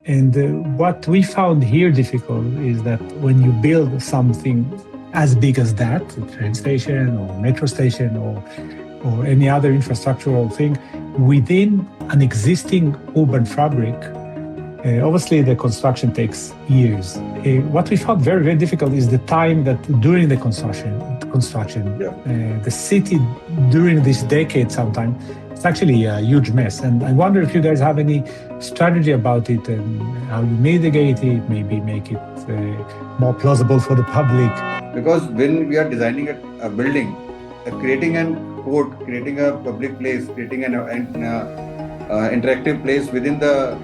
And what we found here difficult is that when you build something as big as that, a train station or metro station or any other infrastructural thing, within an existing urban fabric, obviously the construction takes years. What we found very, very difficult is the time that during the construction, the city during this decade sometime, it's actually a huge mess. And I wonder if you guys have any strategy about it and how you mitigate it, maybe make it more plausible for the public. Because when we are designing a building, creating an court, creating a public place, creating an interactive place within the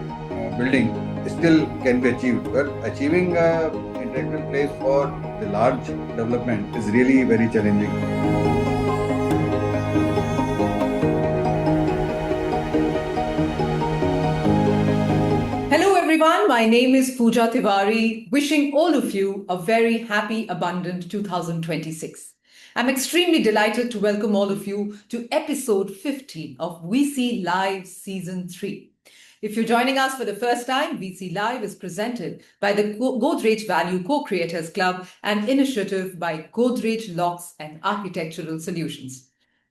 building still can be achieved. But achieving an interactive place for the large development is really very challenging. Hello everyone, my name is Pooja Tiwari, wishing all of you a very happy, abundant 2026. I'm extremely delighted to welcome all of you to episode 15 of VC Live Season 3. If you're joining us for the first time, VC Live is presented by the Godrej Value Co-Creators Club, an initiative by Godrej Locks and Architectural Solutions.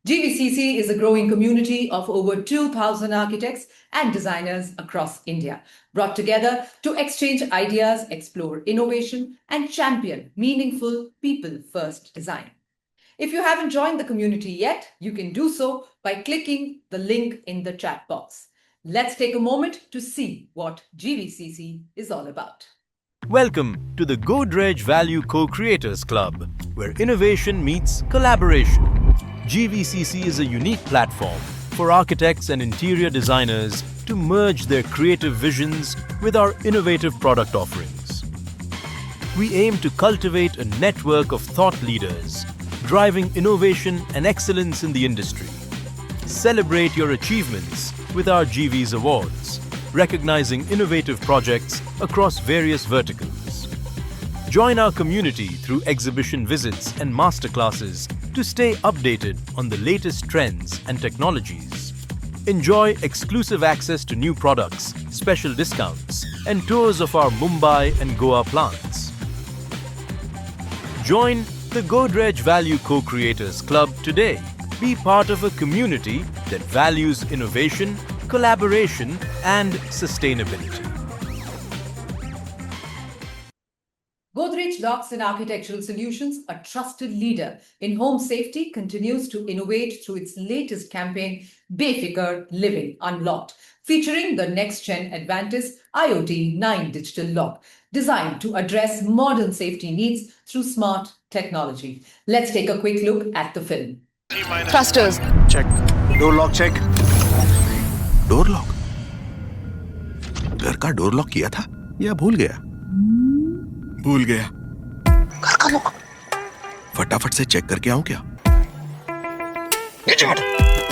GVCC is a growing community of over 2,000 architects and designers across India, brought together to exchange ideas, explore innovation, and champion meaningful people-first design. If you haven't joined the community yet, you can do so by clicking the link in the chat box. Let's take a moment to see what GVCC is all about. Welcome to the Godrej Value Co-Creators Club, where innovation meets collaboration. GVCC is a unique platform for architects and interior designers to merge their creative visions with our innovative product offerings. We aim to cultivate a network of thought leaders, driving innovation and excellence in the industry. Celebrate your achievements with our GV's Awards, recognizing innovative projects across various verticals. Join our community through exhibition visits and masterclasses to stay updated on the latest trends and technologies. Enjoy exclusive access to new products, special discounts, and tours of our Mumbai and Goa plants. Join the Godrej Value Co-Creators Club today. Be part of a community that values innovation, collaboration, and sustainability. Godrej Locks and Architectural Solutions, a trusted leader in home safety, continues to innovate through its latest campaign, Befikar Living Unlocked, featuring the next-gen Advantis IoT 9 digital lock, designed to address modern safety needs through smart technology. Let's take a quick look at the film. Thrusters. Check. Door lock check. Door lock घर का door lock किया था या भूल गया घर का lock फटाफट से चेक करके आऊं क्या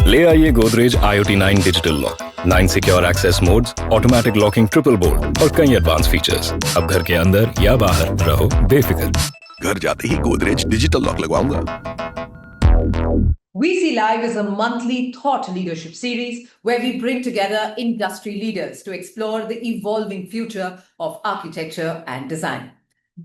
ले आइए Godrej IoT 9 digital lock, 9 secure access modes, automatic locking triple bolt और कई एडवांस फीचर्स। अब घर के अंदर या बाहर रहो बेफिक्र। घर जाते ही गोदरेज डिजिटल लॉक लगवाऊंगा। VC Live is a monthly thought leadership series where we bring together industry leaders to explore the evolving future of architecture and design.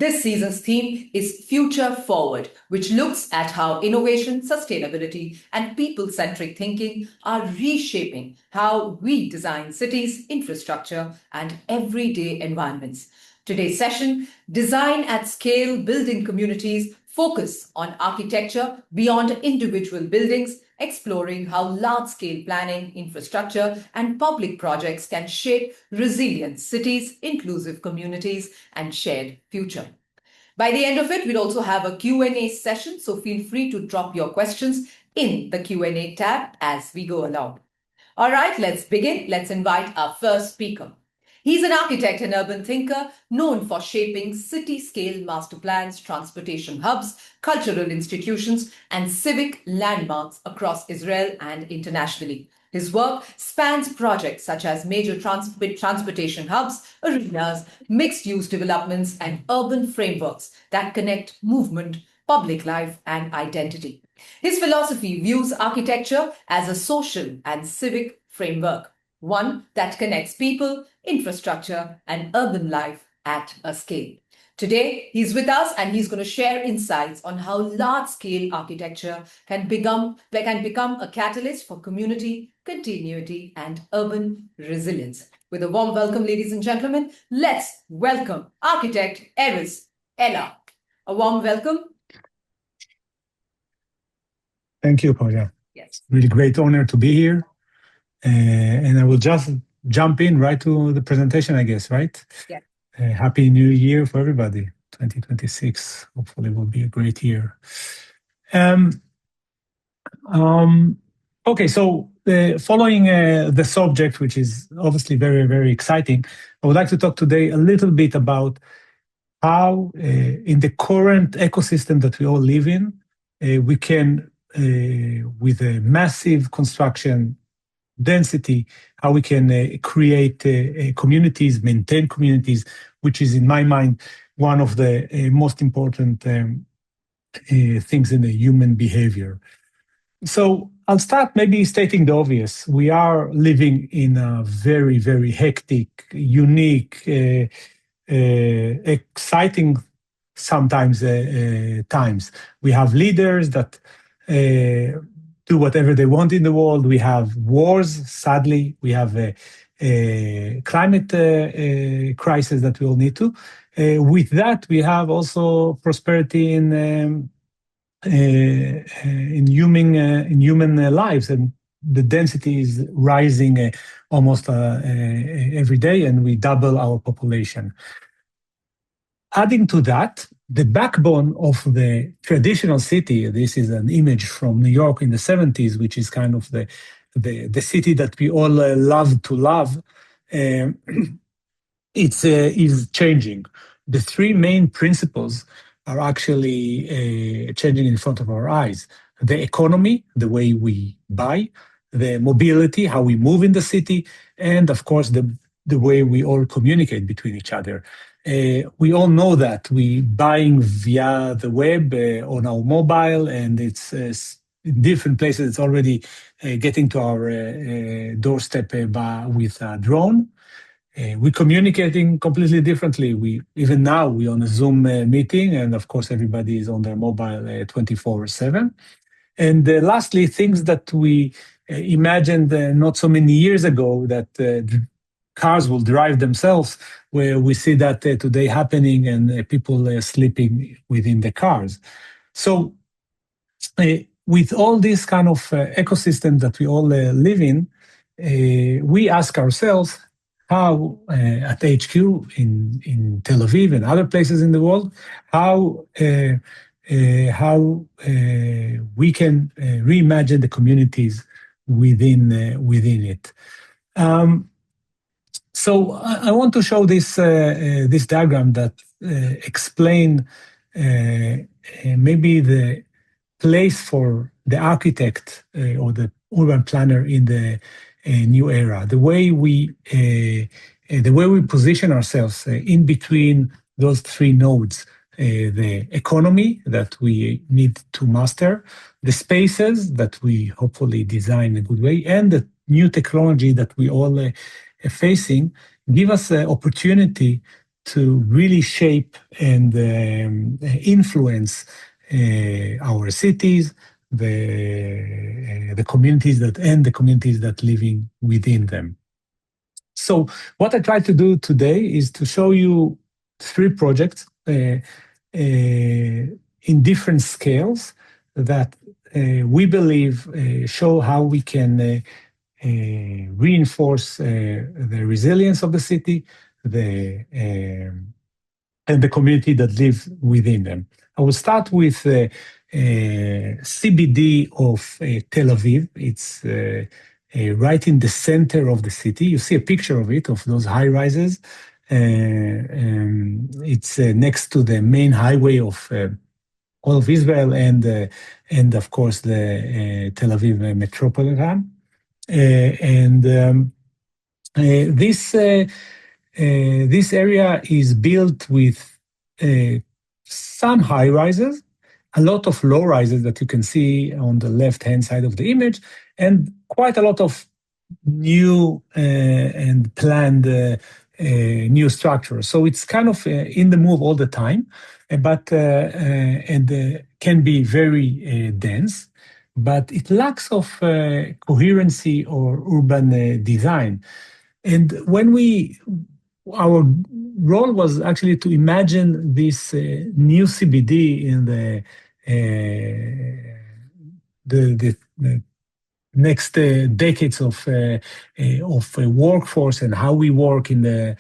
This season's theme is Future Forward, which looks at how innovation, sustainability, and people-centric thinking are reshaping how we design cities, infrastructure, and everyday environments. Today's session, Design at Scale Building Communities, focus on architecture beyond individual buildings, exploring how large-scale planning, infrastructure, and public projects can shape resilient cities, inclusive communities, and shared future. By the end of it, we'll also have a Q&A session, so feel free to drop your questions in the Q&A tab as we go along. All right, let's begin. Let's invite our first speaker. He's an architect and urban thinker known for shaping city-scale master plans, transportation hubs, cultural institutions, and civic landmarks across Israel and internationally. His work spans projects such as major transportation hubs, arenas, mixed-use developments, and urban frameworks that connect movement, public life, and identity. His philosophy views architecture as a social and civic framework. one that connects people, infrastructure, and urban life at a scale. Today, he's with us and he's going to share insights on how large-scale architecture can become a catalyst for community continuity and urban resilience. With a warm welcome, ladies and gentlemen, let's welcome architect Erez. Ella. A warm welcome. Thank you, Pooja. Yes. Really great honor to be here. And I will just jump in right to the presentation, I guess, right? Yeah. Happy New Year for everybody. 2026 hopefully will be a great year. Okay, so following the subject, which is obviously very, very exciting, I would like to talk today a little bit about how in the current ecosystem that we all live in, we can, with a massive construction density, how we can create communities, maintain communities, which is in my mind, one of the most important things in the human behavior. So I'll start maybe stating the obvious. We are living in a very, very hectic, unique, exciting sometimes times. We have leaders that do whatever they want in the world. We have wars, sadly. We have a climate crisis that we all need to. With that, we have also prosperity in human lives, and the density is rising almost every day, and we double our population. Adding to that, the backbone of the traditional city, this is an image from New York in the 70s, which is kind of the city that we all love to love, is changing. The three main principles are actually changing in front of our eyes. The economy, the way we buy, the mobility, how we move in the city, and of course, the way we all communicate between each other. We all know that we buying via the web on our mobile, and it's in different places. It's already getting to our doorstep with a drone. We're communicating completely differently. Even now we're on a Zoom meeting, and of course everybody is on their mobile 24/7. And lastly, things that we imagined not so many years ago, that cars will drive themselves, where we see that today happening, and people sleeping within the cars. So with all this kind of ecosystem that we all live in, we ask ourselves how at HQ in Tel Aviv and other places in the world, how we can reimagine the communities within it. So I want to show this diagram that explain maybe the place for the architect or the urban planner in the new era. The way we position ourselves in between those three nodes. The economy that we need to master, the spaces that we hopefully design in a good way, and the new technology that we all are facing, give us an opportunity to really shape and influence our cities, the communities that living within them. So what I try to do today is to show you three projects in different scales that we believe show how we can reinforce the resilience of the city, and the community that lives within them. I will start with CBD of Tel Aviv. It's right in the center of the city. You see a picture of it, of those high rises. It's next to the main highway of all of Israel, and of course the Tel Aviv metropolitan. This area is built with some high rises, a lot of low rises that you can see on the left-hand side of the image, and quite a lot of new and planned new structures. So it's kind of in the move all the time, but and can be very dense, but it lacks of coherency or urban design. And when our role was actually to imagine this new CBD in the next decades of workforce and how we work in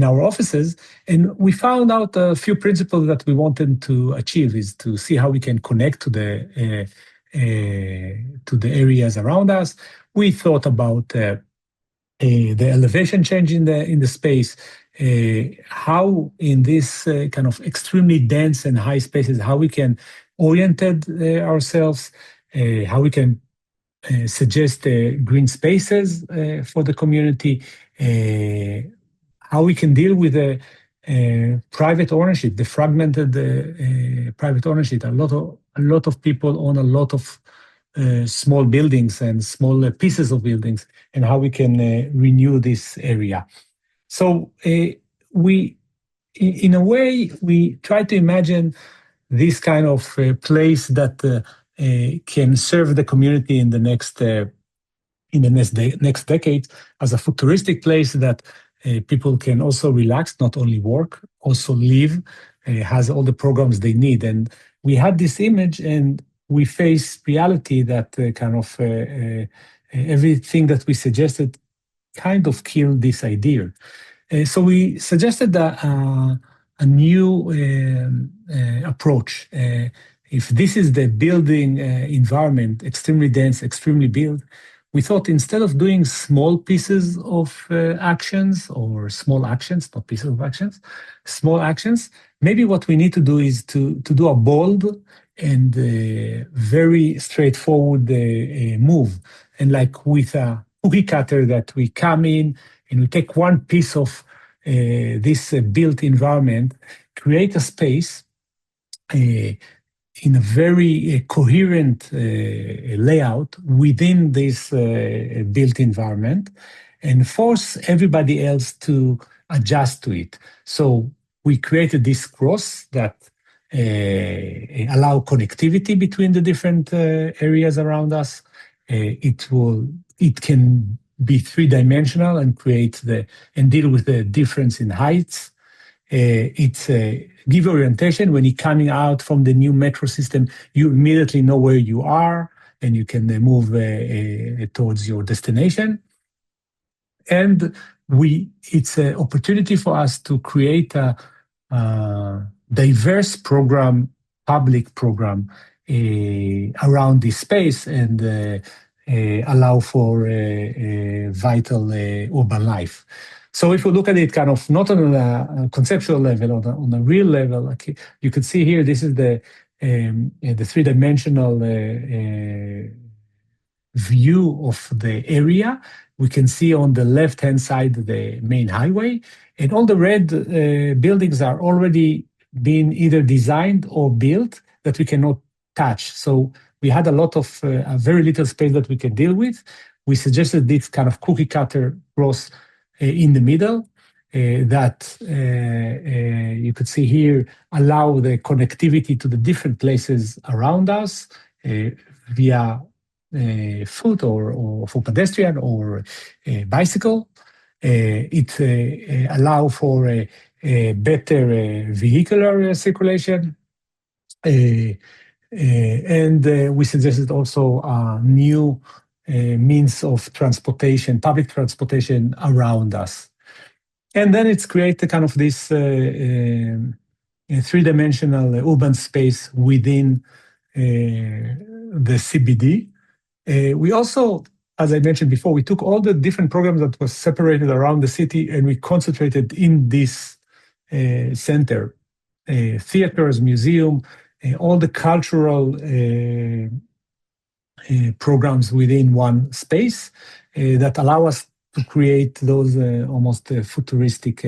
our offices. And we found out a few principles that we wanted to achieve is to see how we can connect to the areas around us. We thought about the elevation change in the space, how in this kind of extremely dense and high spaces, how we can oriented ourselves, how we can suggest green spaces for the community, how we can deal with the private ownership, the fragmented private ownership. A lot of people own a lot of small buildings and small pieces of buildings, and how we can renew this area. So we, in a way, we try to imagine this kind of place that can serve the community in the next decade as a futuristic place that people can also relax, not only work, also live, has all the programs they need. And we had this image, and we face reality that kind of everything that we suggested kind of killed this idea. So we suggested a new approach. If this is the building environment, extremely dense, extremely built, we thought instead of doing small pieces of actions or small actions, not pieces of actions, small actions, maybe what we need to do is to do a bold and very straightforward move. And like with a cookie cutter that we come in and we take one piece of this built environment, create a space in a very coherent layout within this built environment, and force everybody else to adjust to it. So we created this cross that allow connectivity between the different areas around us. It can be three-dimensional and deal with the difference in heights. It's give orientation. When you're coming out from the new metro system, you immediately know where you are, and you can move towards your destination. And it's an opportunity for us to create a diverse program, public program around this space, and allow for vital urban life. So if we look at it kind of not on a conceptual level, on a real level, like you can see here, this is the three-dimensional view of the area. We can see on the left-hand side the main highway, and all the red buildings are already been either designed or built that we cannot touch. So we had a lot of very little space that we can deal with. We suggested this kind of cookie cutter cross in the middle that you could see here allow the connectivity to the different places around us via foot or for pedestrian or bicycle. It allow for a better vehicular circulation. And we suggested also new means of transportation, public transportation around us. And then it's created kind of this three-dimensional urban space within the CBD. We also, as I mentioned before, we took all the different programs that were separated around the city, and we concentrated in this center, theaters, museum, all the cultural programs within one space that allow us to create those almost futuristic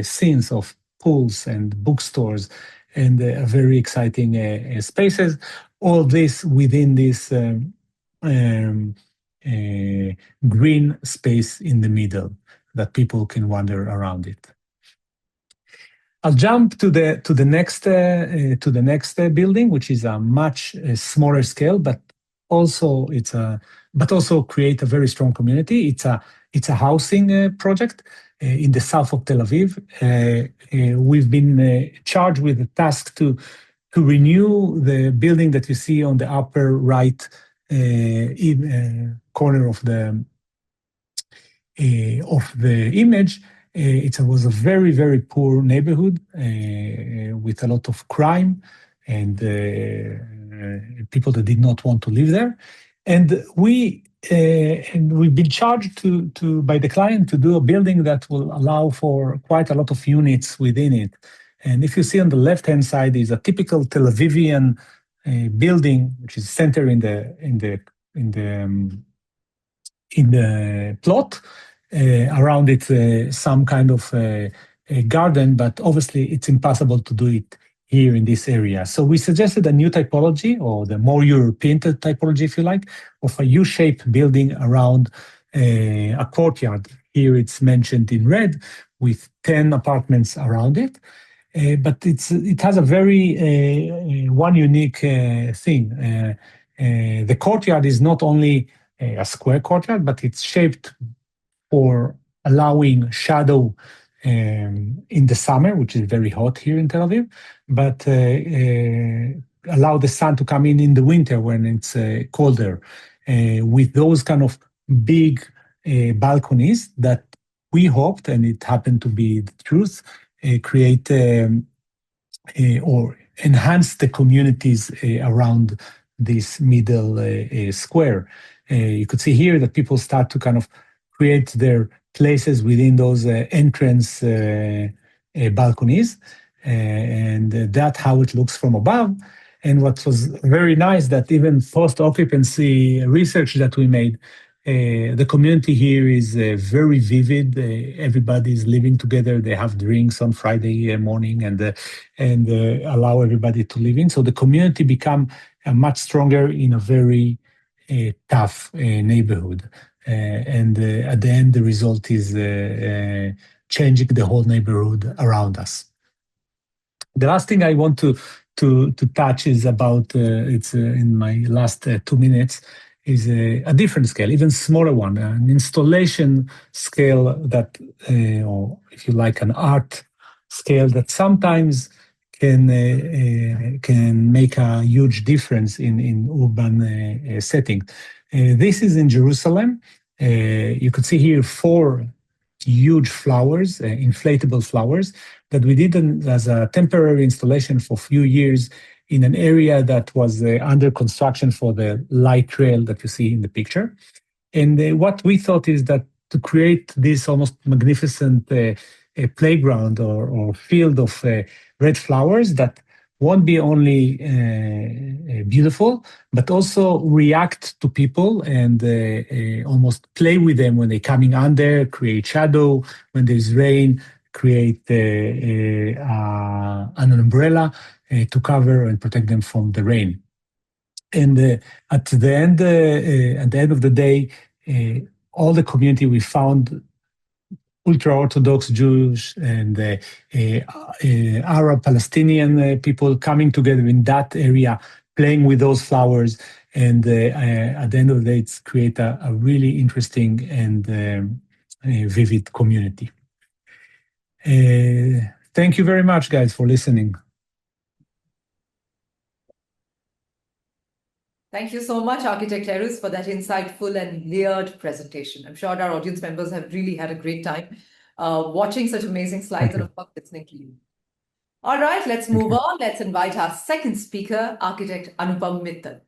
scenes of pools and bookstores and very exciting spaces. All this within this green space in the middle that people can wander around it. I'll jump to the next building, which is a much smaller scale, but also create a very strong community. It's a housing project in the south of Tel Aviv. We've been charged with the task to renew the building that you see on the upper right corner of the image. It was a very, very poor neighborhood with a lot of crime and people that did not want to live there. And we've been charged by the client to do a building that will allow for quite a lot of units within it. And if you see on the left-hand side is a typical Tel Avivian building, which is centered in the plot. Around it, some kind of a garden, but obviously it's impossible to do it here in this area. So we suggested a new typology, or the more European typology, if you like, of a U-shaped building around a courtyard. Here it's mentioned in red with 10 apartments around it. But it has a very one unique thing. The courtyard is not only a square courtyard, but it's shaped for allowing shadow in the summer, which is very hot here in Tel Aviv, but allow the sun to come in the winter when it's colder, with those kind of big balconies that we hoped, and it happened to be the truth, create or enhance the communities around this middle square. You could see here that people start to kind of create their places within those entrance balconies, and that's how it looks from above. And what was very nice, that even post-occupancy research that we made, the community here is very vivid. Everybody is living together. They have drinks on Friday morning and allow everybody to live in. So the community become much stronger in a very tough neighborhood. And at the end, the result is changing the whole neighborhood around us. The last thing I want to touch is about, it's in my last 2 minutes, is a different scale, even smaller one, an installation scale that, or if you like, an art scale that sometimes can make a huge difference in urban setting. This is in Jerusalem. You could see here 4 huge flowers, inflatable flowers, that we did as a temporary installation for a few years in an area that was under construction for the light rail that you see in the picture. And what we thought is that to create this almost magnificent playground or field of red flowers that won't be only beautiful, but also react to people and almost play with them when they're coming under, create shadow, when there's rain, create an umbrella to cover and protect them from the rain. And at the end of the day, all the community we found, ultra-Orthodox Jews and Arab Palestinian people coming together in that area, playing with those flowers, and at the end of the day, it's create a really interesting and vivid community. Thank you very much, guys, for listening. Thank you so much, Architect Erez, for that insightful and layered presentation. I'm sure our audience members have really had a great time watching such amazing slides and, of course, listening to you. All right, let's move on. Let's invite our second speaker, Architect Anupam Mittal.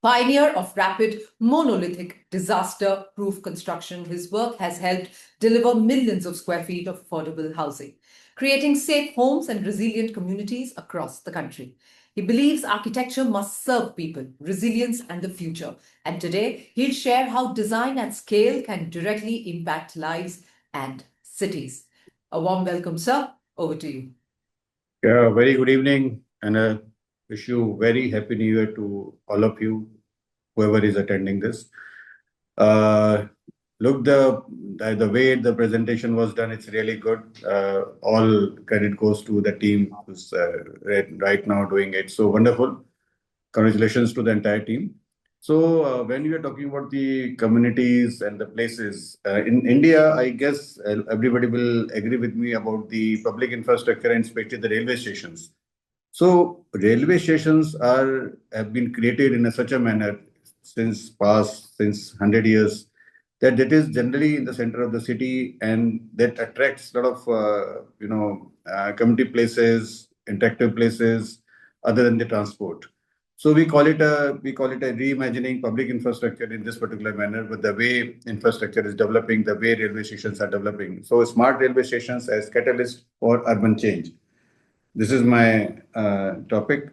Pioneer of rapid, monolithic, disaster-proof construction, his work has helped deliver millions of square feet of affordable housing, creating safe homes and resilient communities across the country. He believes architecture must serve people, resilience, and the future. And today, he'll share how design at scale can directly impact lives and cities. A warm welcome, sir. Over to you. Yeah, very good evening, and I wish you very happy New Year to all of you, whoever is attending this. Look, the way the presentation was done, it's really good. All credit goes to the team who's right now doing it. So wonderful. Congratulations to the entire team. So when we are talking about the communities and the places in India, I guess everybody will agree with me about the public infrastructure and especially the railway stations. So railway stations have been created in such a manner since 100 years that it is generally in the center of the city and that attracts a lot of community places, interactive places other than the transport. So we call it a reimagining public infrastructure in this particular manner with the way infrastructure is developing, the way railway stations are developing. So smart railway stations as catalyst for urban change. This is my topic.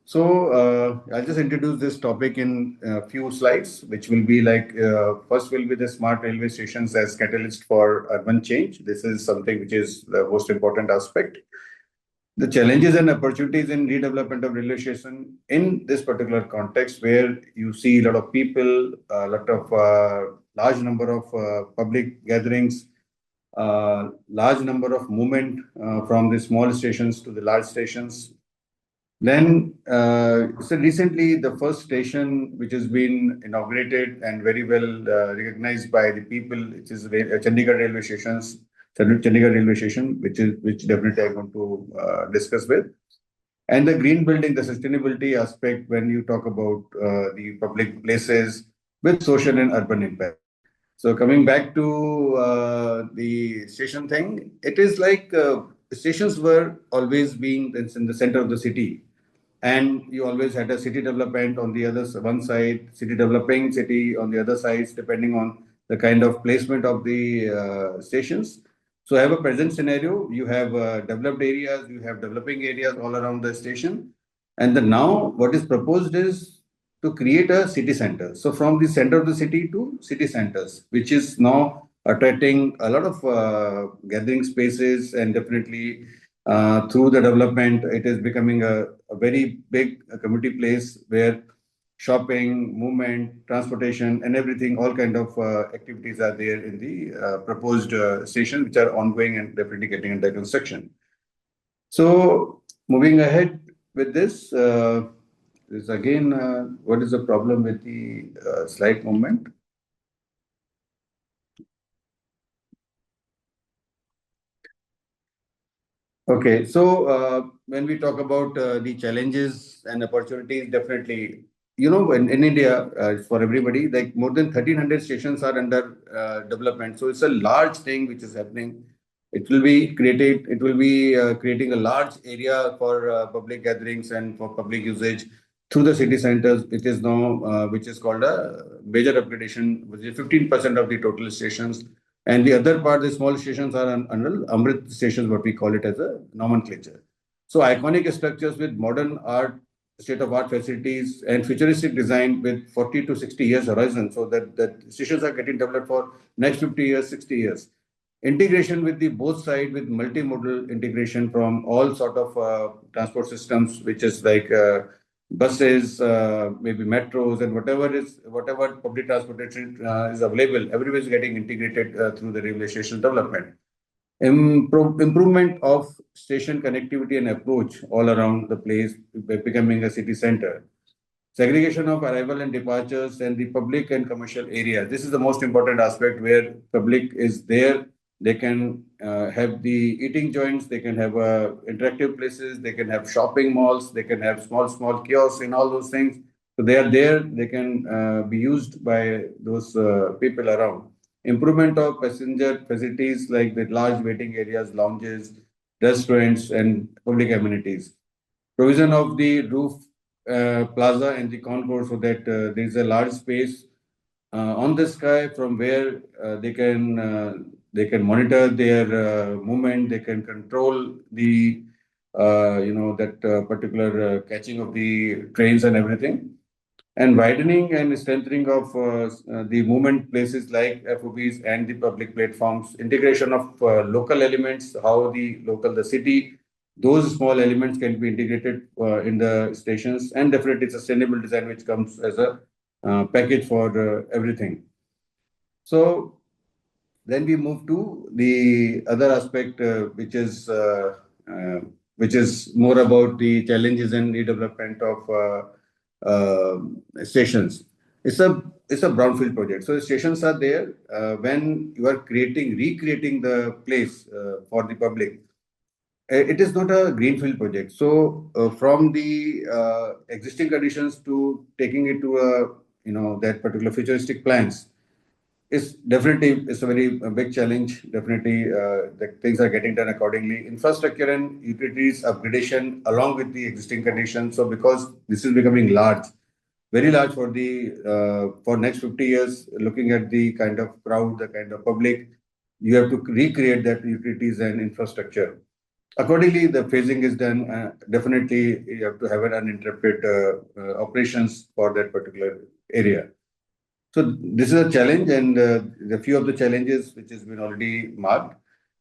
So I'll just introduce this topic in a few slides, which will be like first will be the smart railway stations as catalyst for urban change. This is something which is the most important aspect. The challenges and opportunities in redevelopment of railway station in this particular context, where you see a lot of people, a lot of large number of public gatherings, large number of movement from the small stations to the large stations. Then, so recently, the first station which has been inaugurated and very well recognized by the people, which is Chandigarh railway stations, Chandigarh railway station, which definitely I'm going to discuss with. And the green building, the sustainability aspect when you talk about the public places with social and urban impact. So coming back to the station thing, it is like stations were always being in the center of the city, and you always had a city development on the other one side, city developing city on the other sides, depending on the kind of placement of the stations. So I have a present scenario. You have developed areas, you have developing areas all around the station, and then now what is proposed is to create a city center. So from the center of the city to city centers, which is now attracting a lot of gathering spaces, and definitely through the development, it is becoming a very big community place where shopping, movement, transportation, and everything, all kind of activities are there in the proposed station, which are ongoing and definitely getting under construction. So moving ahead with this. Is again, what is the problem with the slide movement? Okay, so when we talk about the challenges and opportunities, definitely, in India, for everybody, like more than 1,300 stations are under development. So it's a large thing which is happening. It will be created. It will be creating a large area for public gatherings and for public usage through the city centers. It is now, which is called a major upgradation, which is 15% of the total stations. And the other part, the small stations are under Amrit stations, what we call it as a nomenclature. So iconic structures with modern art, state-of-art facilities, and futuristic design with 40 to 60 years horizon. So that stations are getting developed for next 50 years, 60 years. Integration with the both side with multimodal integration from all sort of transport systems, which is like buses, maybe metros, and whatever public transportation is available. Everywhere is getting integrated through the railway station development. Improvement of station connectivity and approach all around the place, becoming a city center. Segregation of arrival and departures and the public and commercial areas. This is the most important aspect where public is there. They can have the eating joints, they can have interactive places, they can have shopping malls, they can have small kiosks and all those things. So they are there, they can be used by those people around. Improvement of passenger facilities like the large waiting areas, lounges, restaurants, and public amenities. Provision of the roof plaza and the concourse so that there is a large space on the sky from where they can monitor their movement, they can control the that particular catching of the trains and everything, and widening and strengthening of the movement places like FOBs and the public platforms, integration of local elements, how the city, those small elements can be integrated in the stations, and definitely sustainable design, which comes as a package for everything. So then we move to the other aspect, which is more about the challenges and redevelopment of stations. It's a brownfield project. So the stations are there when you are recreating the place for the public. It is not a greenfield project. So from the existing conditions to taking it to that particular futuristic plans, it's a very big challenge. Definitely, the things are getting done accordingly. Infrastructure and utilities upgradation along with the existing conditions. So because this is becoming large, very large for next 50 years, looking at the kind of crowd, the kind of public, you have to recreate that utilities and infrastructure. Accordingly, the phasing is done. Definitely, you have to have an uninterrupted operations for that particular area. So this is a challenge, and the few of the challenges which has been already marked.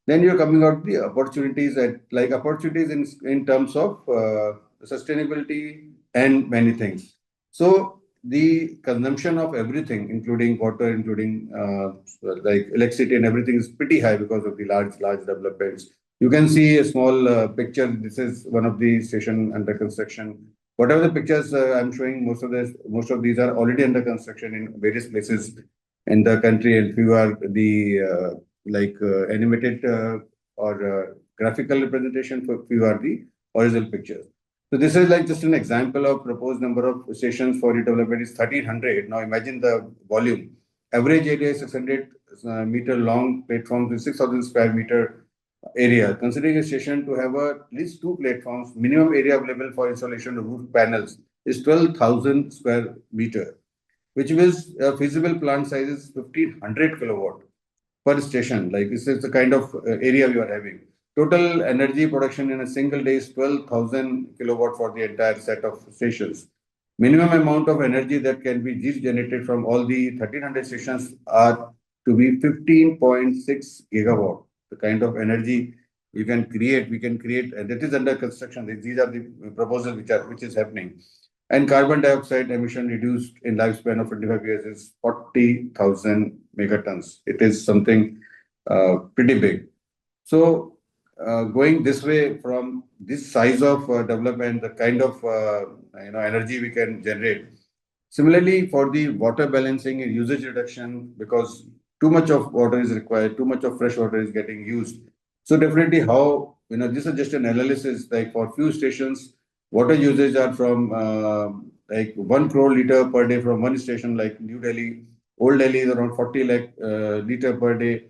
Then you're coming out the opportunities opportunities in terms of sustainability and many things. So the consumption of everything, including water, including like electricity and everything, is pretty high because of the large developments. You can see a small picture. This is one of the station under construction. Whatever the pictures I'm showing, most of these are already under construction in various places in the country, and few are the animated or graphical representation. For few are the original pictures. So this is like just an example of proposed number of stations for redevelopment is 1,300. Now imagine the volume. Average area is 600 meter long platforms with 6,000 square meter area. Considering a station to have at least two platforms, minimum area available for installation of roof panels is 12,000 square meter, which means feasible plant size is 1,500 kilowatt per station. Like this is the kind of area we are having. Total energy production in a single day is 12,000 kilowatt for the entire set of stations. Minimum amount of energy that can be generated from all the 1,300 stations are to be 15.6 gigawatt. The kind of energy we can create, and that is under construction. These are the proposals which is happening. And carbon dioxide emission reduced in lifespan of 25 years is 40,000 megatons. It is something pretty big. So going this way from this size of development, the kind of energy we can generate. Similarly, for the water balancing and usage reduction, because too much of water is required, too much of fresh water is getting used. So definitely this is just an analysis, like for few stations, water usage are from like 1 crore liter per day from one station like New Delhi. Old Delhi is around 40 lakh liter per day.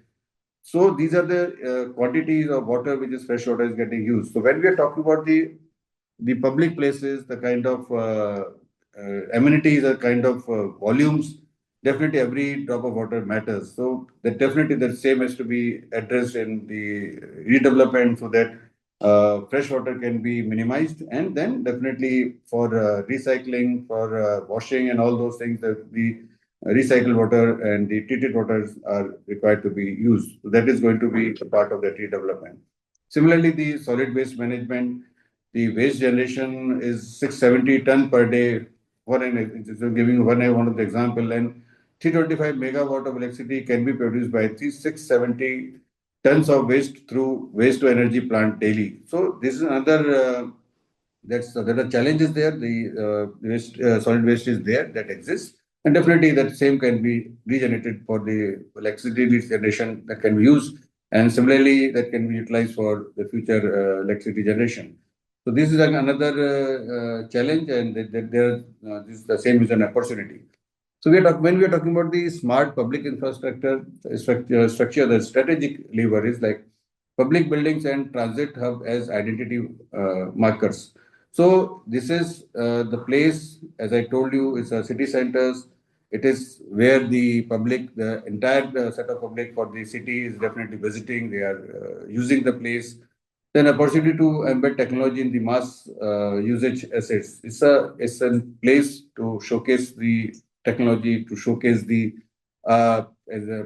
So these are the quantities of water which is fresh water is getting used. So when we are talking about the public places, the kind of amenities, the kind of volumes, definitely every drop of water matters. So that definitely the same has to be addressed in the redevelopment so that fresh water can be minimized, and then definitely for recycling, for washing and all those things, that the recycled water and the treated waters are required to be used. So that is going to be a part of that redevelopment. Similarly, the solid waste management, the waste generation is 670 ton per day. Giving one of the example, and 325 megawatt of electricity can be produced by 670 tons of waste through waste to energy plant daily. So this is another there are challenges there. The solid waste is there that exists, and definitely that same can be regenerated for the electricity generation that can be used, and similarly that can be utilized for the future electricity generation. So this is another challenge, and this the same is an opportunity. So when we are talking about the smart public infrastructure structure, the strategic lever is like public buildings and transit hub as identity markers. So this is the place, as I told you, it's a city centers. It is where the public, the entire set of public for the city is definitely visiting. They are using the place. Then opportunity to embed technology in the mass usage assets. It's a place to showcase the technology, to showcase the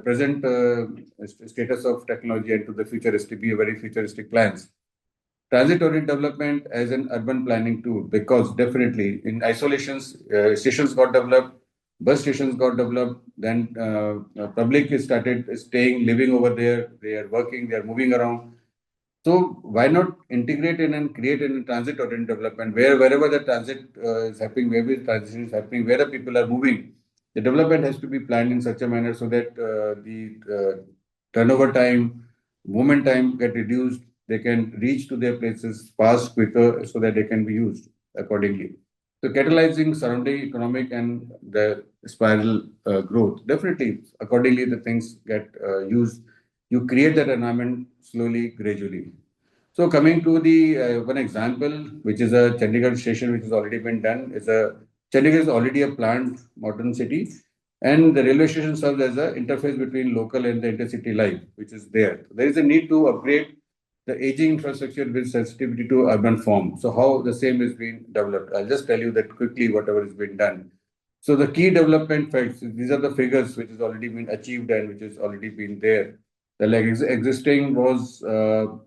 present status of technology, and to the futuristic, be a very futuristic plans. Transit-oriented development as an urban planning tool, because definitely in isolations, stations got developed, bus stations got developed, then public is started staying, living over there, they are working, they are moving around. So why not integrate in and create a transit-oriented development wherever the transit is happening, wherever the transition is happening, where the people are moving, the development has to be planned in such a manner so that the turnover time, movement time get reduced. They can reach to their places fast, quicker, so that they can be used accordingly. So catalyzing surrounding economic and the spiral growth. Definitely, accordingly, the things get used. You create that environment slowly, gradually. So coming to the one example, which is a Chandigarh station, which has already been done, Chandigarh is already a planned modern city, and the railway station serves as an interface between local and the intercity life, which is there. There is a need to upgrade the aging infrastructure with sensitivity to urban form. So how the same is being developed? I'll just tell you that quickly, whatever has been done. So the key development facts, these are the figures which has already been achieved and which has already been there. The existing was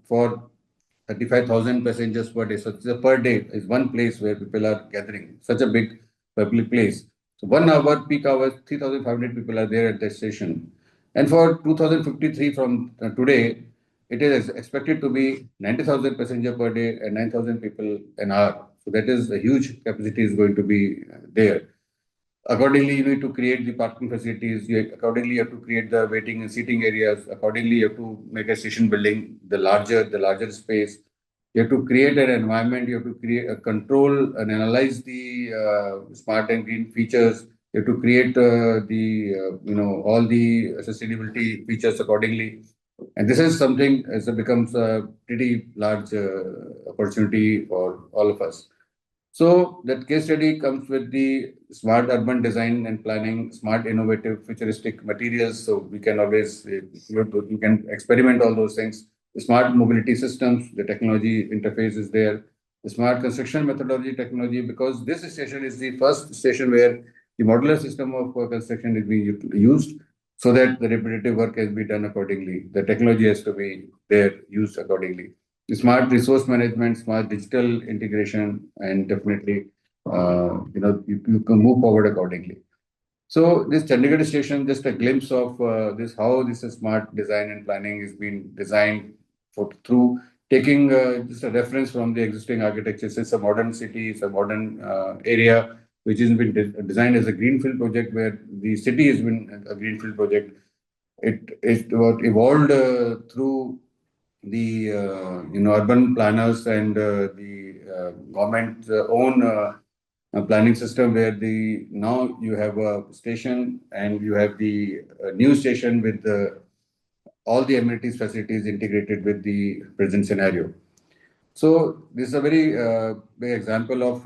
for 35,000 passengers per day. So it's per day is one place where people are gathering, such a big public place. So 1 hour, peak hours, 3,500 people are there at the station. And for 2053 from today, it is expected to be 90,000 passenger per day and 9,000 people an hour. So that is a huge capacity is going to be there. Accordingly, you need to create the parking facilities. Accordingly, you have to create the waiting and seating areas. Accordingly, you have to make a station building the larger space. You have to create an environment. You have to create a control and analyze the smart and green features. You have to create all the sustainability features accordingly. And this is something as it becomes a pretty large opportunity for all of us. So that case study comes with the smart urban design and planning, smart innovative futuristic materials. So we can always, you can experiment all those things. The smart mobility systems, the technology interface is there. The smart construction methodology technology, because this station is the first station where the modular system of construction is being used so that the repetitive work can be done accordingly. The technology has to be there, used accordingly. Smart resource management, smart digital integration, and definitely, you can move forward accordingly. So this Chandigarh station, just a glimpse of this, how this smart design and planning is being designed through taking just a reference from the existing architecture. It's a modern city, it's a modern area, which has been designed as a greenfield project where the city has been a greenfield project. It was evolved through the urban planners and the government's own planning system, where now you have a station and you have the new station with all the amenities facilities integrated with the present scenario. So this is a very big example of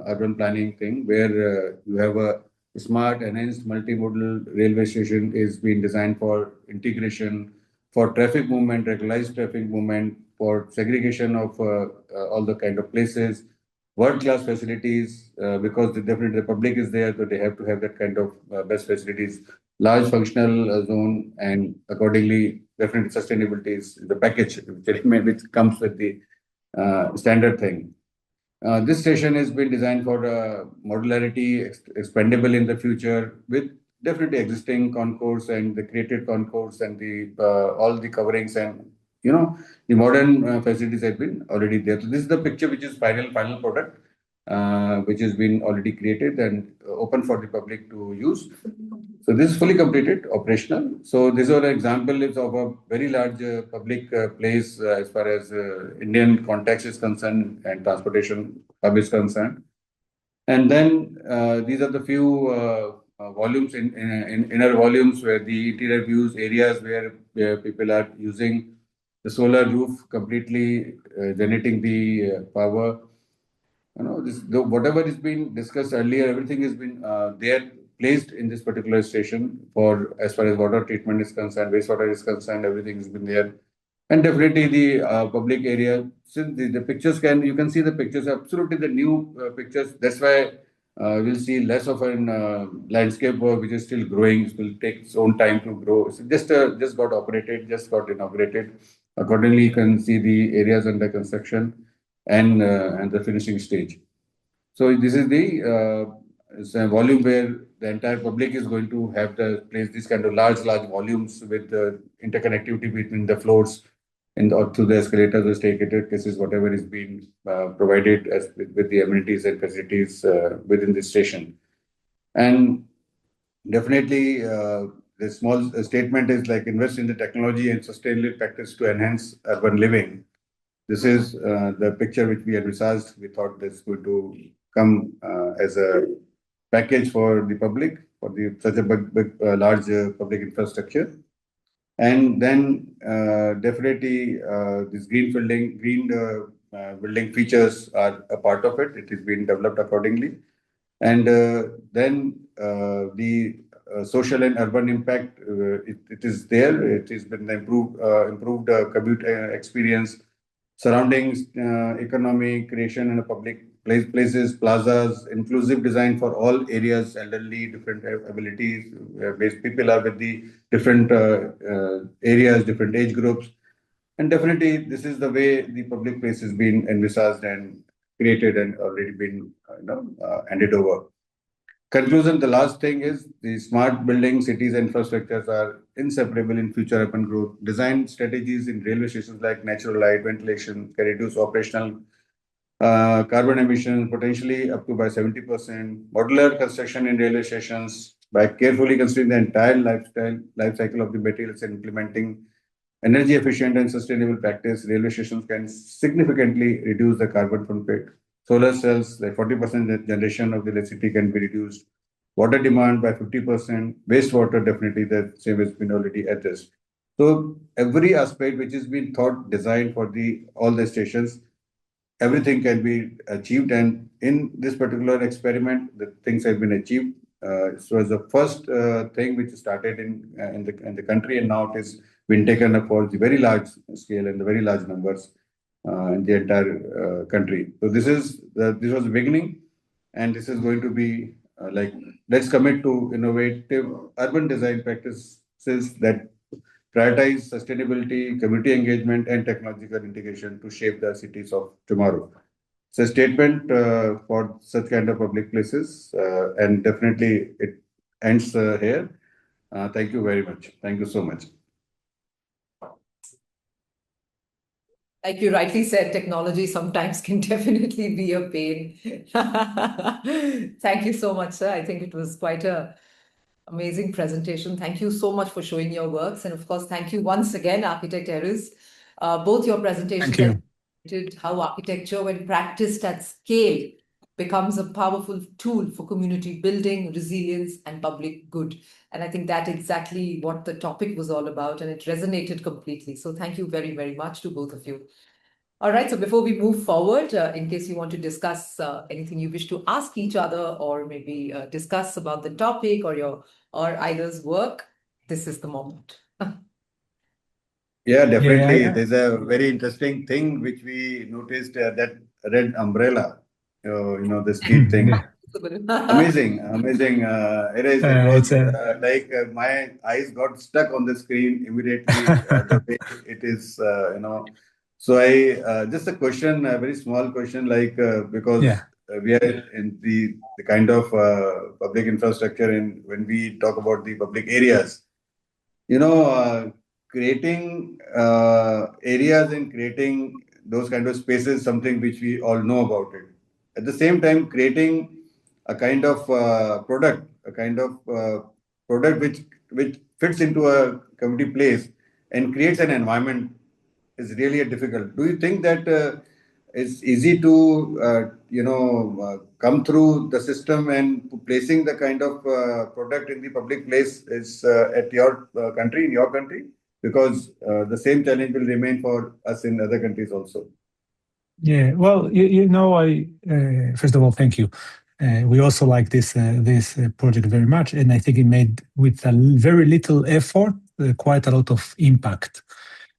urban planning thing where you have a smart enhanced multimodal railway station is being designed for integration, for traffic movement, regularized traffic movement, for segregation of all the kind of places, world-class facilities, because definitely the public is there, so they have to have that kind of best facilities, large functional zone, and accordingly, definitely sustainability is the package which comes with the standard thing. This station has been designed for modularity, expandable in the future, with definitely existing concourse and the created concourse and the all the coverings and the modern facilities have been already there. So this is the picture which is final product, which has been already created and open for the public to use. So this is fully completed, operational. So this is an example of a very large public place as far as Indian context is concerned and transportation hub is concerned. And then these are the few volumes in inner volumes where the interior views areas where people are using the solar roof completely generating the power. Whatever is being discussed earlier, everything has been there placed in this particular station for as far as water treatment is concerned, wastewater is concerned, everything has been there. And definitely the public area, since the pictures you can see the pictures, absolutely the new pictures. That's why we'll see less of an landscape work, which is still growing. It will take its own time to grow. So just got operated, just got inaugurated. Accordingly, you can see the areas under construction and the finishing stage. So this is the it's a volume where the entire public is going to have the place these kind of large volumes with the interconnectivity between the floors or through the escalators or staircases, whatever is being provided as with the amenities and facilities within the station. And definitely, the small statement is like invest in the technology and sustainable practice to enhance urban living. This is the picture which we had researched. We thought this would come as a package for the public, for such a large public infrastructure. And then definitely this green building features are a part of it. It is being developed accordingly. And then the social and urban impact, it is there. It has been improved commute experience, surroundings, economy, creation in a public places, plazas, inclusive design for all areas, elderly, different abilities, based people are with the different areas, different age groups. And definitely, this is the way the public place has been envisaged and created and already been handed over. Conclusion, the last thing is the smart building cities and infrastructures are inseparable in future urban growth. Design strategies in railway stations like natural light, ventilation can reduce operational carbon emissions potentially up to by 70%. Modular construction in railway stations by carefully considering the entire life cycle of the materials and implementing energy efficient and sustainable practice, railway stations can significantly reduce the carbon footprint. Solar cells, like 40% generation of the electricity can be reduced. Water demand by 50%. Wastewater, definitely the same has been already addressed. So every aspect which has been designed for all the stations, everything can be achieved. And in this particular experiment, the things have been achieved. So as the first thing which started in the country, and now it has been taken up for the very large scale and the very large numbers in the entire country. So this was the beginning, and this is going to be let's commit to innovative urban design practices that prioritize sustainability, community engagement, and technological integration to shape the cities of tomorrow. It's a statement for such kind of public places, and definitely it ends here. Thank you very much. Thank you so much. Like you rightly said, technology sometimes can definitely be a pain. Thank you so much, sir. I think it was quite an amazing presentation. Thank you so much for showing your works. And of course, thank you once again, Architect Erez. Both your presentations demonstrated how architecture, when practiced at scale, becomes a powerful tool for community building, resilience, and public good. And I think that's exactly what the topic was all about, and it resonated completely. So thank you very, very much to both of you. All right, so before we move forward, in case you want to discuss anything you wish to ask each other, or maybe discuss about the topic or either's work, this is the moment. Yeah, definitely. There's a very interesting thing which we noticed, that red umbrella. The street thing. Amazing. Erez, it was my eyes got stuck on the screen immediately. The way it is, So I just a question, a very small question, because we are in the kind of public infrastructure, and when we talk about the public areas, creating areas and creating those kind of spaces, something which we all know about it. At the same time, creating a kind of product which fits into a community place and creates an environment is really difficult. Do you think that it's easy to come through the system and placing the kind of product in the public place is at your country? Because the same challenge will remain for us in other countries also. Yeah, well, I first of all, thank you. We also like this project very much, and I think it made with a very little effort quite a lot of impact.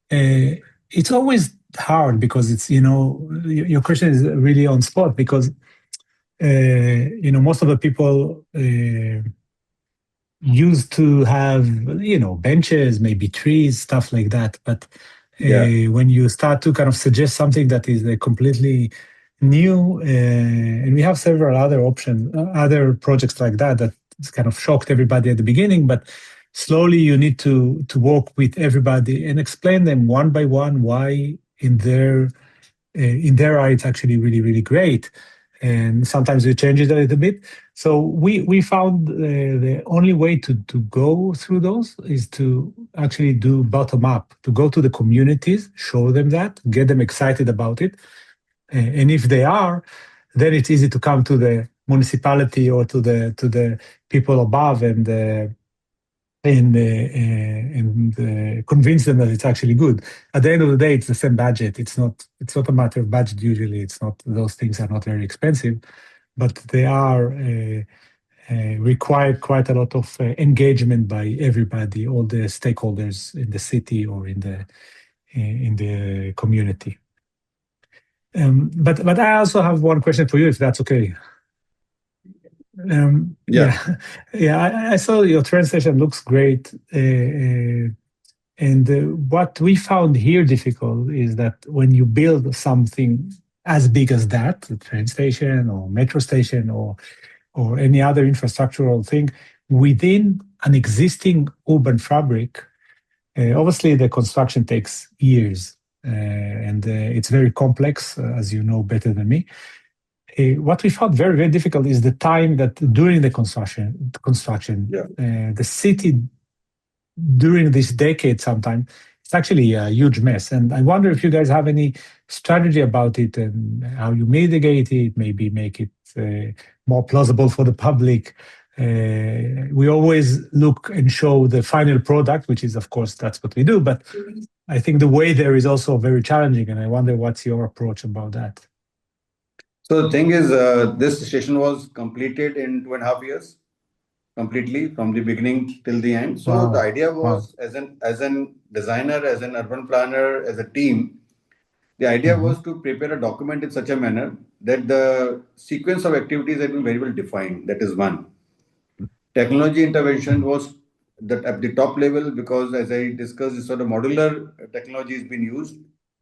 It's always hard because it's your question is really on spot, because most of the people used to have benches, maybe trees, stuff like that, but when you start to kind of suggest something that is completely new, and we have several other options, other projects like that it's kind of shocked everybody at the beginning, but slowly you need to work with everybody and explain them one by one why in their eye it's actually really, really great. And sometimes we change it a little bit. So we found the only way to go through those is to actually do bottom up, to go to the communities, show them that, get them excited about it. And if they are, then it's easy to come to the municipality or to the people above and convince them that it's actually good. At the end of the day, it's the same budget. It's not a matter of budget usually. It's not, those things are not very expensive, but they are require quite a lot of engagement by everybody, all the stakeholders in the city or in the community. But I also have one question for you, if that's okay. I saw your train station looks great, and what we found here difficult is that when you build something as big as that, a train station or metro station or any other infrastructural thing within an existing urban fabric, obviously the construction takes years, and it's very complex, as you know better than me. What we found very, very difficult is the time that during the construction, the city during this decade sometime, it's actually a huge mess. And I wonder if you guys have any strategy about it and how you mitigate it, maybe make it more plausible for the public. We always look and show the final product, which is, of course, that's what we do. But I think the way there is also very challenging. And I wonder what's your approach about that? So the thing is, this station was completed in 2.5 years, completely from the beginning till the end. So the idea was, as an designer, as an urban planner, as a team, the idea was to prepare a document in such a manner that the sequence of activities had been very well defined. That is one. Technology intervention was at the top level because, as I discussed, this sort of modular technology has been used.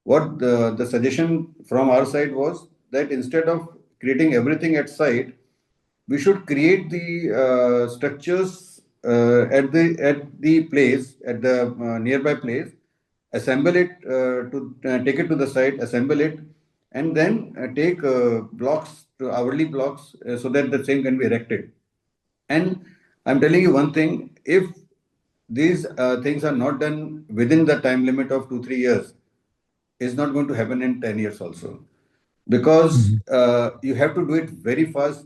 What the suggestion from our side was that instead of creating everything at site, we should create the structures at the place, at the nearby place, assemble it take it to the site, assemble it, and then take blocks, to hourly blocks, so that the same can be erected. And I'm telling you one thing: if these things are not done within the time limit of 2-3 years, it's not going to happen in 10 years also. Because you have to do it very fast,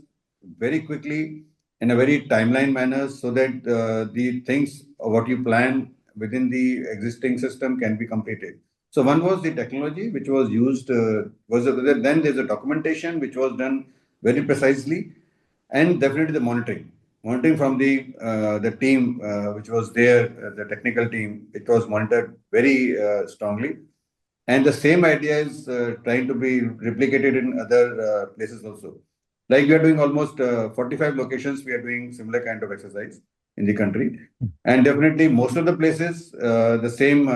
very quickly, in a very timeline manner, so that the things, what you plan within the existing system can be completed. So one was the technology which was used, then there's a documentation which was done very precisely, and definitely the monitoring from the team which was there, the technical team. It was monitored very strongly. And the same idea is trying to be replicated in other places also. Like we are doing almost 45 locations, we are doing similar kind of exercise in the country. And definitely most of the places, the same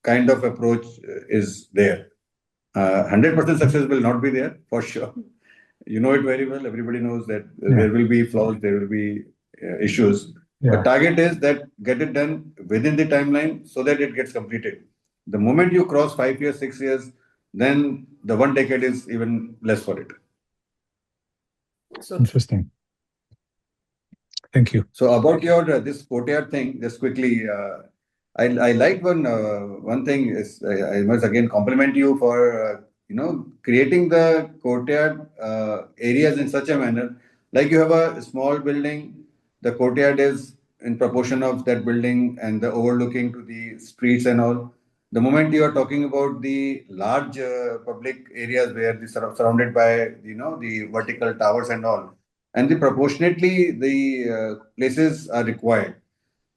kind of approach is there. 100% success will not be there, for sure. You know it very well. Everybody knows that there will be flaws, there will be issues. The target is that get it done within the timeline so that it gets completed. The moment you cross 5 years, 6 years, then the 1 decade is even less for it. So interesting. Thank you. So about your this courtyard thing, just quickly, I like one thing is I must again compliment you for creating the courtyard areas in such a manner. Like you have a small building, the courtyard is in proportion of that building and the overlooking to the streets and all. The moment you are talking about the large public areas where they are surrounded by the vertical towers and all, and proportionately the places are required.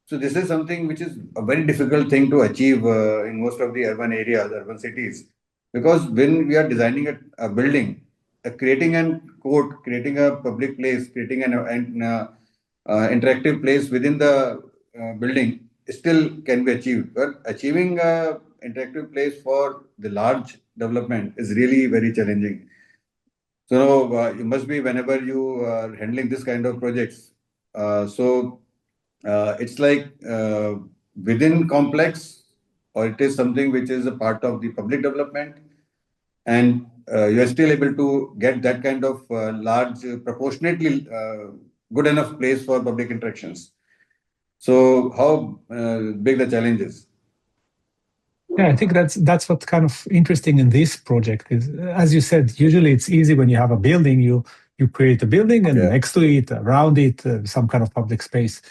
So this is something which is a very difficult thing to achieve in most of the urban areas, urban cities, because when we are designing a building, creating a court, creating a public place, creating an interactive place within the building still can be achieved. But achieving an interactive place for the large development is really very challenging. So you must be, whenever you are handling this kind of projects, It's like within complex, or it is something which is a part of the public development, and you are still able to get that kind of large, proportionately good enough place for public interactions. So how big the challenge is? Yeah, I think that's what's kind of interesting in this project is, as you said, usually it's easy when you have a building, you create a building and next to it, around it, some kind of public space.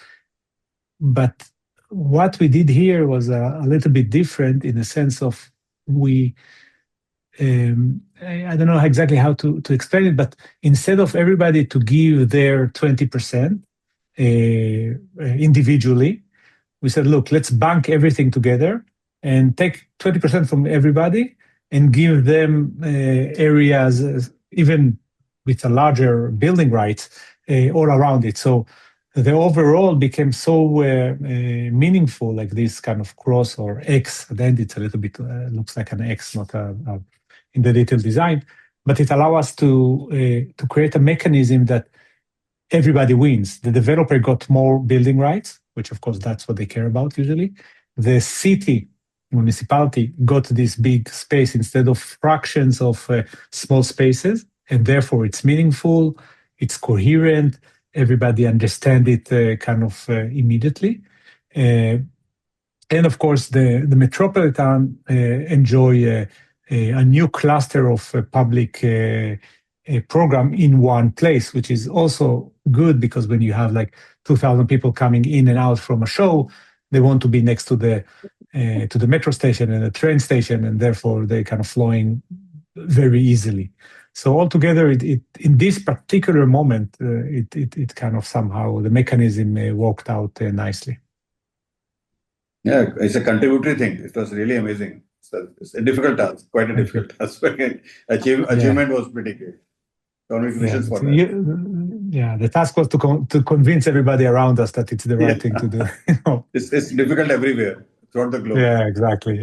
But what we did here was a little bit different in the sense of I don't know exactly how to explain it, but instead of everybody to give their 20% individually, we said, look, let's bank everything together and take 20% from everybody and give them areas, even with a larger building rights, all around it. So the overall became so meaningful, like this kind of cross or X. At the end, it's a little bit looks like an X, not in the detailed design, but it allows us to create a mechanism that everybody wins. The developer got more building rights, which of course that's what they care about usually. The city, municipality got this big space instead of fractions of small spaces, and therefore it's meaningful, it's coherent, everybody understands it kind of immediately. And of course, the metropolitan enjoy a new cluster of public program in one place, which is also good because when you have like 2,000 people coming in and out from a show, they want to be next to the metro station and the train station, and therefore they kind of flowing very easily. So altogether, it in this particular moment, it kind of somehow the mechanism worked out nicely. Yeah, it's a contributory thing. It was really amazing. It's a difficult task, quite a difficult task. Achievement was pretty great. Congratulations for that. Yeah, the task was to convince everybody around us that it's the right thing to do. It's difficult everywhere throughout the globe. Yeah, exactly.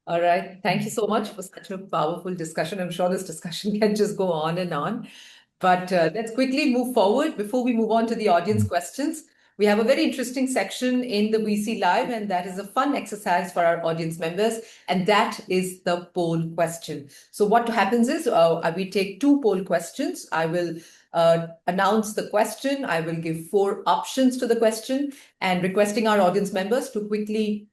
All right. Thank you so much for such a powerful discussion. I'm sure this discussion can just go on and on. But let's quickly move forward. Before we move on to the audience questions, we have a very interesting section in the VC Live, and that is a fun exercise for our audience members, and that is the poll question. So what happens is we take 2 poll questions. I will announce the question. I will give 4 options to the question, and requesting our audience members to quickly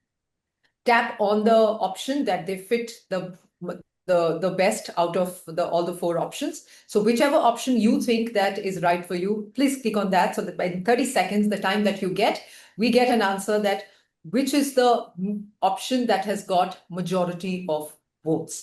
tap on the option that they fit the best out of all the 4 options. So whichever option you think that is right for you, please click on that so that in 30 seconds, the time that you get, we get an answer that which is the option that has got majority of votes.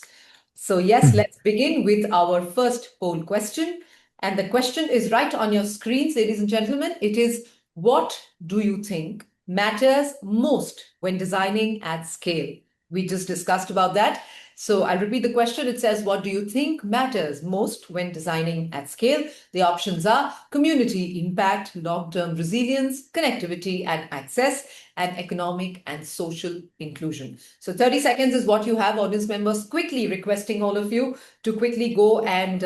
So yes, let's begin with our first poll question. And the question is right on your screens, ladies and gentlemen. It is, what do you think matters most when designing at scale? We just discussed about that. So I'll repeat the question. It says, what do you think matters most when designing at scale? The options are community impact, long-term resilience, connectivity and access, and economic and social inclusion. So 30 seconds is what you have, audience members. Quickly requesting all of you to quickly go and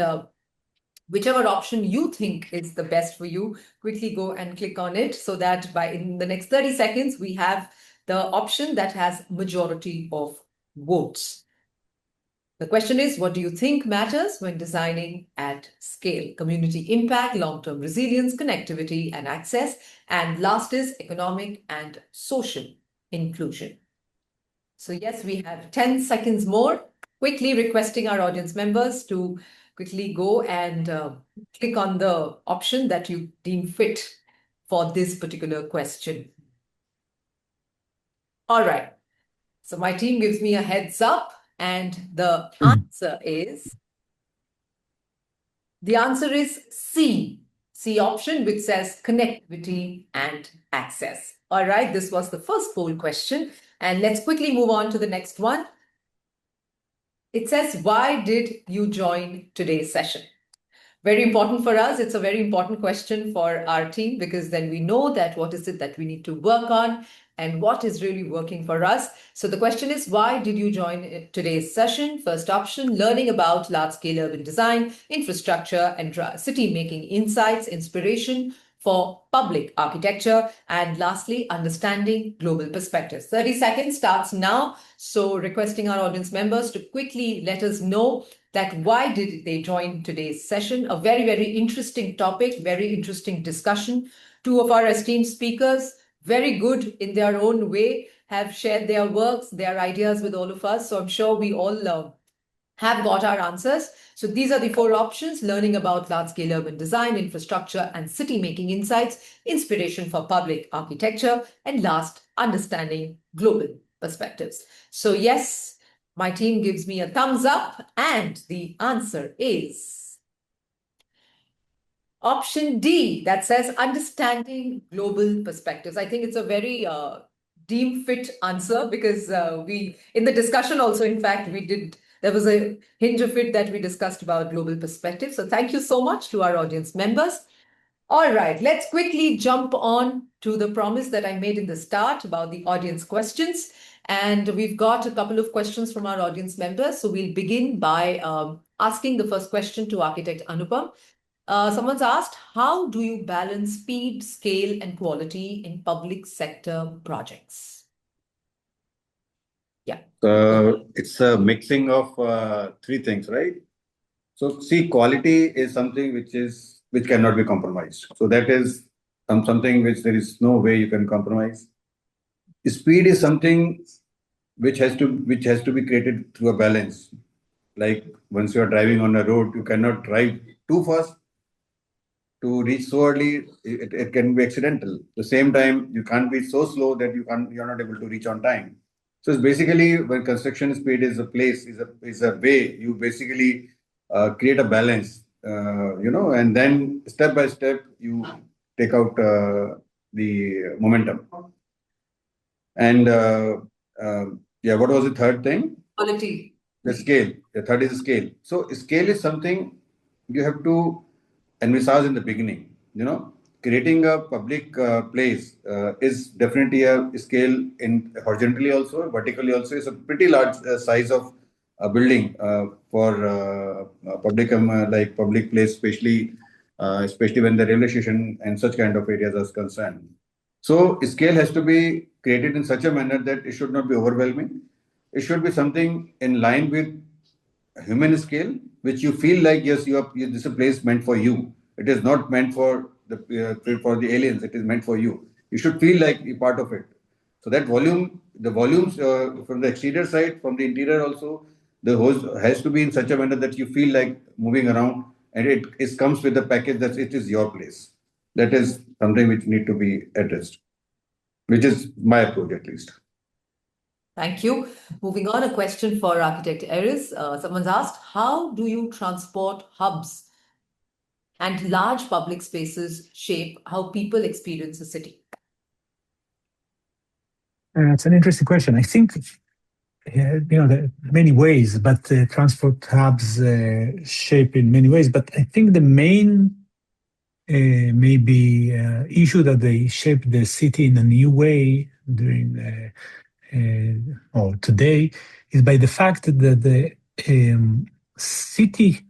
whichever option you think is the best for you, quickly go and click on it so that in the next 30 seconds, we have the option that has majority of votes. The question is, what do you think matters when designing at scale? Community impact, long-term resilience, connectivity and access. And last is economic and social inclusion. So yes, we have 10 seconds more. Quickly requesting our audience members to quickly go and click on the option that you deem fit for this particular question. All right. So my team gives me a heads up. And the answer is C. C option, which says connectivity and access. All right, this was the first poll question. And let's quickly move on to the next one. It says, why did you join today's session? Very important for us. It's a very important question for our team because then we know that what is it that we need to work on and what is really working for us. So the question is, why did you join today's session? First option, learning about large-scale urban design, infrastructure and city making insights, inspiration for public architecture, and lastly, understanding global perspectives. 30 seconds starts now. So requesting our audience members to quickly let us know that why did they join today's session. A very, very interesting topic, very interesting discussion. Two of our esteemed speakers, very good in their own way, have shared their works, their ideas with all of us. So I'm sure we all have got our answers. So these are the four options: learning about large-scale urban design, infrastructure and city-making insights, inspiration for public architecture, and last, understanding global perspectives. So yes, my team gives me a thumbs up, and the answer is option D, that says understanding global perspectives. I think it's a very deem fit answer because in the discussion also, in fact, there was a hinge of it that we discussed about global perspective. So thank you so much to our audience members. All right, let's quickly jump on to the promise that I made in the start about the audience questions. And we've got a couple of questions from our audience members. So we'll begin by asking the first question to architect Anupam. Someone's asked, how do you balance speed, scale, and quality in public sector projects? Yeah. It's a mixing of three things, right? So see, quality is something which cannot be compromised. So that is something which there is no way you can compromise. Speed is something which has to be created through a balance. Like once you are driving on a road, you cannot drive too fast to reach so early. It can be accidental. At the same time, you can't be so slow that you're not able to reach on time. So it's basically when construction speed is a way you basically create a balance, and then step by step you take out the momentum. And what was the third thing? Quality. The scale. The third is the scale. So scale is something you have to envisage in the beginning. Creating a public place is definitely a scale in horizontally also, vertically also. Is a pretty large size of a building for public place, especially when the railway station and such kind of areas are concerned. So scale has to be created in such a manner that it should not be overwhelming. It should be something in line with human scale, which you feel like, yes, this is a place meant for you. It is not meant for the aliens. It is meant for you. You should feel like you're part of it. So that the volumes from the exterior side, from the interior also, the host has to be in such a manner that you feel like moving around, and it comes with the package that it is your place. That is something which need to be addressed, which is my approach at least. Thank you. Moving on, a question for architect Erez. Someone's asked, how do you transport hubs and large public spaces shape how people experience a city? It's an interesting question. I think, there are many ways, but transport hubs shape in many ways. But I think the main issue that they shape the city in a new way during today is by the fact that the city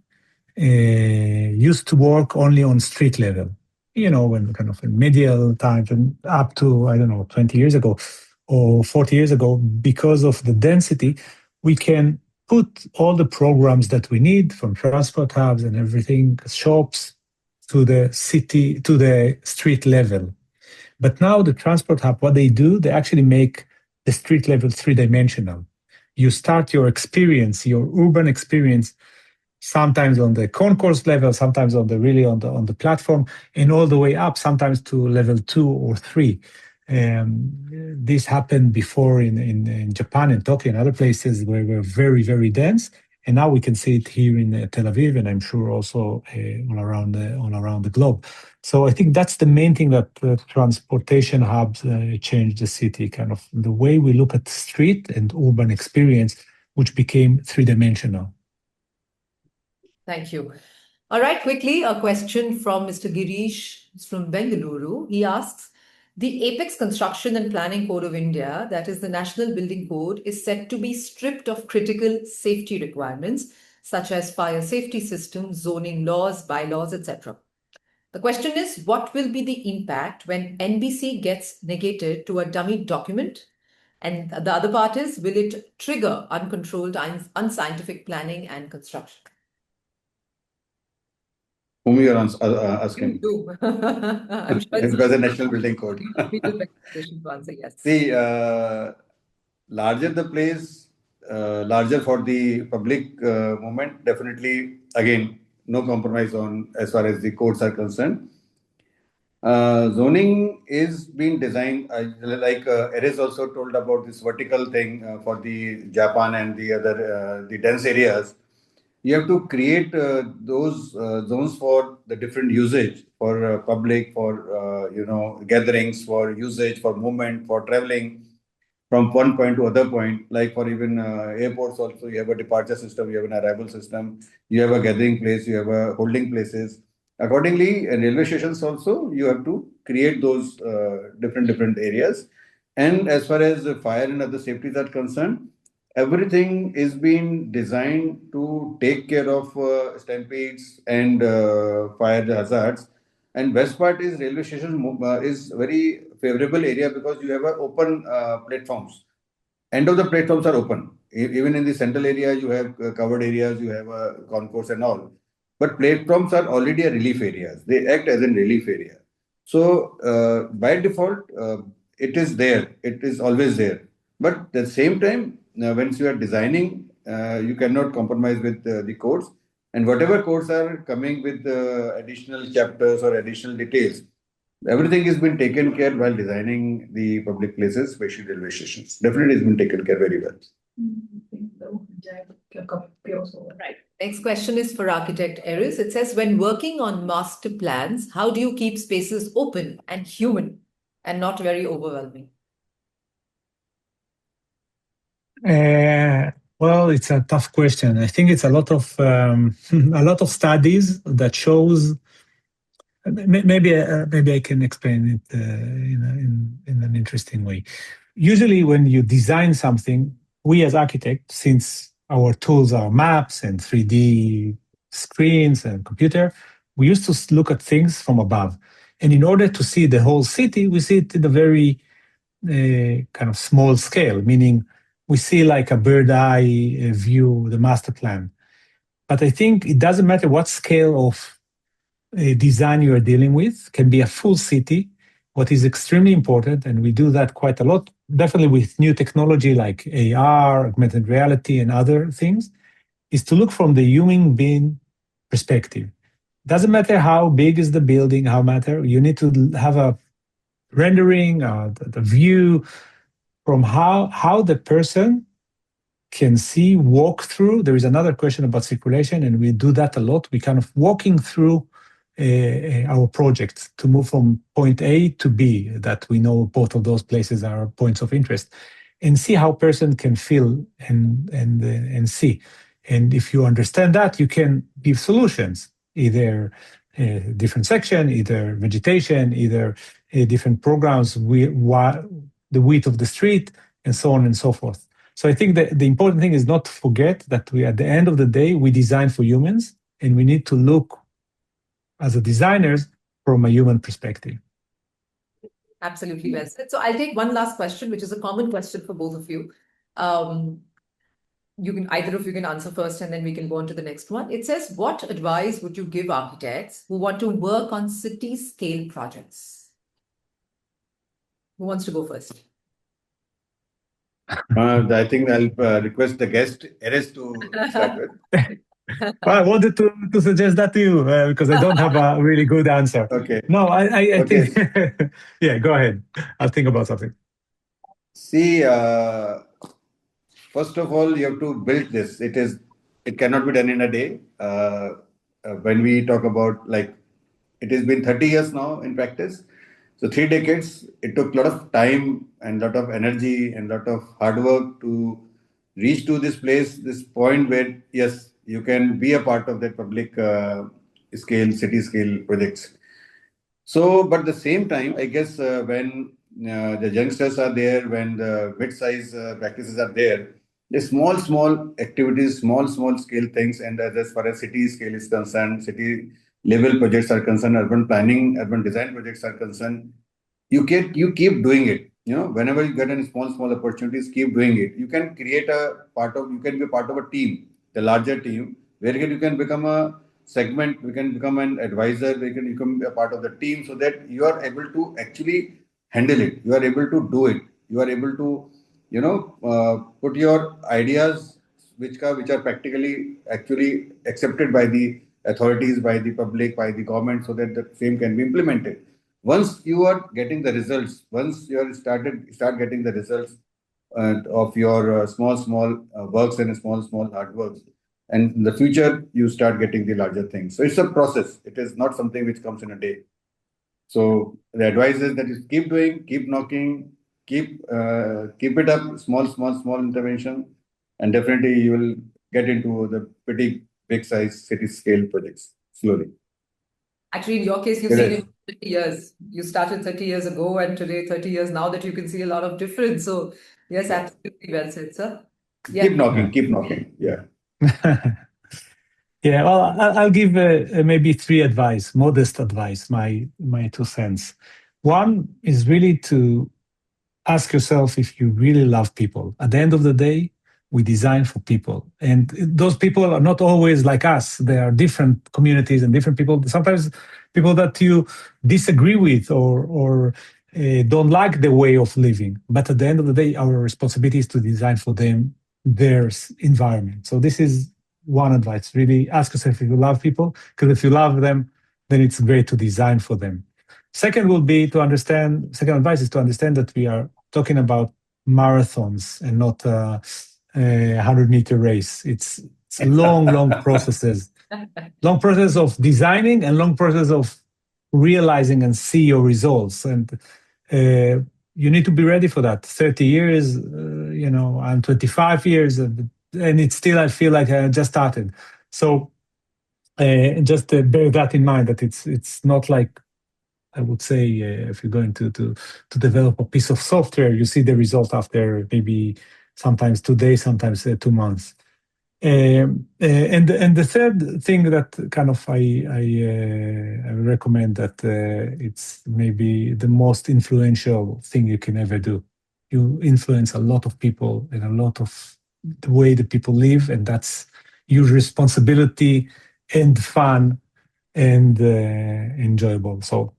used to work only on street level. When kind of in medieval times and up to 20 years ago or 40 years ago, because of the density, we can put all the programs that we need from transport hubs and everything, shops, to the city, to the street level. But now the transport hub, what they do, they actually make the street level three-dimensional. You start your experience, your urban experience, sometimes on the concourse level, sometimes on the platform, and all the way up, sometimes to level 2 or 3. This happened before in Japan and Tokyo and other places where we're very, very dense. And now we can see it here in Tel Aviv, and I'm sure also all around the globe. So I think that's the main thing that transportation hubs changed the city, kind of the way we look at the street and urban experience, which became three-dimensional. Thank you. All right, quickly, a question from Mr. Girish from Bengaluru. He asks, the Apex Construction and Planning Code of India, that is the National Building Code, is said to be stripped of critical safety requirements such as fire safety systems, zoning laws, bylaws, etc. The question is, what will be the impact when NBC gets negated to a dummy document? And the other part is, will it trigger uncontrolled, unscientific planning and construction? Whom you are asking? You do. I'm sure it's Because the National Building Code. we do make a decision to answer yes. See, larger the place, larger for the public movement, definitely, again, no compromise on as far as the codes are concerned. Zoning is being designed, like Erez also told about this vertical thing for the Japan and the other, the dense areas. You have to create those zones for the different usage for public, for gatherings, for usage, for movement, for traveling from one point to other point. Like for even airports also, you have a departure system, you have an arrival system, you have a gathering place, you have a holding places. Accordingly, in railway stations also, you have to create those different areas. And as far as fire and other safeties are concerned, everything is being designed to take care of stampedes and fire hazards. And best part is railway station is very favorable area because you have open platforms. End of the platforms are open. Even in the central area, you have covered areas, you have a concourse and all. But platforms are already a relief areas. They act as a relief area. So by default, it is there. It is always there. But at the same time, once you are designing, you cannot compromise with the codes. And whatever codes are coming with additional chapters or additional details, everything has been taken care while designing the public places, especially railway stations. Definitely has been taken care very well. Right. Next question is for architect Erez. It says, when working on master plans, how do you keep spaces open and human and not very overwhelming? Well, it's a tough question. I think it's a lot of studies that shows. Maybe I can explain it in an interesting way. Usually, when you design something, we as architects, since our tools are maps and 3D screens and computer, we used to look at things from above. And in order to see the whole city, we see it in a very kind of small scale, meaning we see like a bird eye view, the master plan. But I think it doesn't matter what scale of design you are dealing with, can be a full city. What is extremely important, and we do that quite a lot, definitely with new technology like AR, augmented reality, and other things, is to look from the human being perspective. Doesn't matter how big is the building, you need to have a rendering, the view from how the person can see, walk through. There is another question about circulation, and we do that a lot. We kind of walking through our projects to move from point A to B, that we know both of those places are points of interest, and see how person can feel and see. And if you understand that, you can give solutions, either a different section, either vegetation, either different programs, the width of the street, and so on and so forth. So I think that the important thing is not to forget that we, at the end of the day, we design for humans, and we need to look as a designers from a human perspective. Absolutely well said. So I'll take one last question, which is a common question for both of you. Either of you can answer first, and then we can go on to the next one. It says, what advice would you give architects who want to work on city-scale projects? Who wants to go first? I think I'll request the guest, Erez, to start with. Well, I wanted to suggest that to you because I don't have a really good answer. Okay. No, I Okay. think, yeah, go ahead. I'll think about something. See, first of all, you have to build this. It cannot be done in a day. When we talk about, like, it has been 30 years now in practice. So 3 decades, it took a lot of time and a lot of energy and a lot of hard work to reach to this place, this point where, yes, you can be a part of that public scale, city scale projects. So, but at the same time, I guess when the youngsters are there, when the mid-size practices are there, the small activities, small scale things, and as far as city scale is concerned, city level projects are concerned, urban planning, urban design projects are concerned, you keep doing it. Whenever you get any small opportunities, keep doing it. You can create you can be a part of a team, the larger team, where you can become a segment, you can become an advisor, you can become a part of the team, so that you are able to actually handle it. You are able to do it. You are able to, put your ideas which are practically actually accepted by the authorities, by the public, by the government, so that the same can be implemented. Once you are getting the results, once you are start getting the results of your small works and small hard works, and in the future you start getting the larger things. So it's a process. It is not something which comes in a day. So the advice is that you keep doing, keep knocking, keep it up, small intervention, and definitely you will get into the pretty big size city scale projects slowly. Actually, in your case, you've seen it for 30 years. You started 30 years ago, and today 30 years now that you can see a lot of difference. So yes, absolutely well said, sir. Yeah. Keep knocking. Yeah. Yeah, well, I'll give maybe modest advice, my 2 cents. One is really to ask yourself if you really love people. At the end of the day, we design for people. And those people are not always like us. There are different communities and different people. Sometimes people that you disagree with or don't like the way of living. But at the end of the day, our responsibility is to design for them their environment. So this is one advice. Really ask yourself if you love people, because if you love them, then it's great to design for them. Second advice is to understand that we are talking about marathons and not a 100-meter race. It's long processes. Long process of designing and long process of realizing and see your results. And you need to be ready for that. 30 years, I'm 25 years, and it's still, I feel like I just started. So just bear that in mind, that it's not like, I would say, if you're going to develop a piece of software, you see the result after maybe sometimes 2 days, sometimes 2 months. And the third thing that kind of I recommend, that it's maybe the most influential thing you can ever do. You influence a lot of people and a lot of the way that people live, and that's your responsibility and fun and enjoyable. So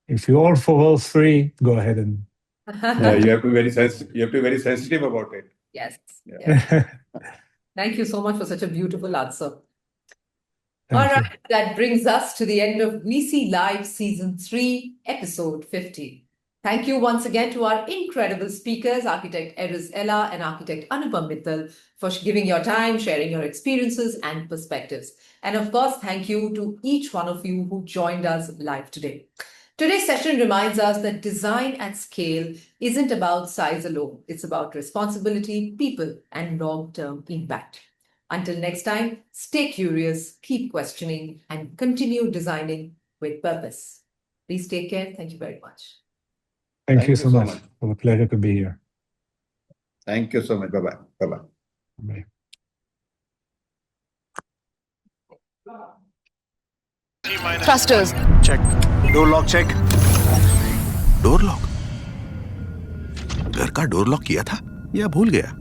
if you're all for all three, go ahead and you have to be very sensitive. You have to be very sensitive about it. Yes. Yeah. Thank you so much for such a beautiful answer. Thank you. Right, that brings us to the end of VC Live Season 3, Episode 50. Thank you once again to our incredible speakers, Architect Erez and Architect Anupam Mittal, for giving your time, sharing your experiences and perspectives. And of course, thank you to each one of you who joined us live today. Today's session reminds us that design at scale isn't about size alone. It's about responsibility, people, and long-term impact. Until next time, stay curious, keep questioning, and continue designing with purpose. Please take care. Thank you very much. Thank you so much. It was a pleasure to be here. Thank you so much. Bye-bye. Bye-bye. Bye. Thrusters. Check. Door lock check. Door lock? घर का door lock किया था या भूल गया?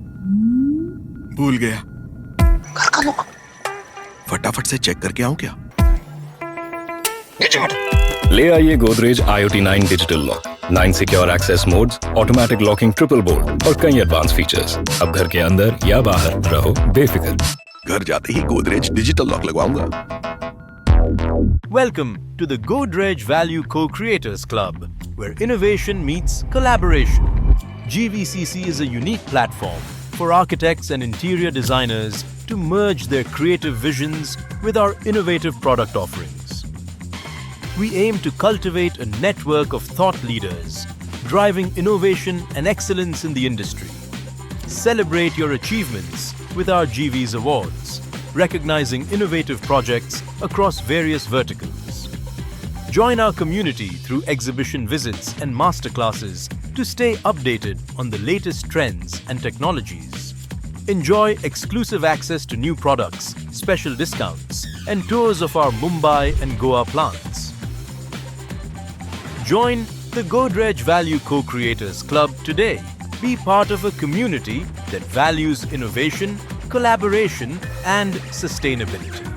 भूल गया. घर का लॉक फटाफट से चेक करके आऊं क्या? ले आइए Godrej IoT 9 digital lock. 9 secure access modes, automatic locking triple bolt और कई एडवांस फीचर्स. अब घर के अंदर या बाहर रहो बेफिक्र. घर जाते ही गोदरेज डिजिटल लॉक लगवाऊंगा. Welcome to the Godrej Value Co-Creators Club, where innovation meets collaboration. GVCC is a unique platform for architects and interior designers to merge their creative visions with our innovative product offerings. We aim to cultivate a network of thought leaders, driving innovation and excellence in the industry. Celebrate your achievements with our GV's awards, recognizing innovative projects across various verticals. Join our community through exhibition visits and masterclasses to stay updated on the latest trends and technologies. Enjoy exclusive access to new products, special discounts, and tours of our Mumbai and Goa plants. Join the Godrej Value Co-Creators Club today. Be part of a community that values innovation, collaboration, and sustainability.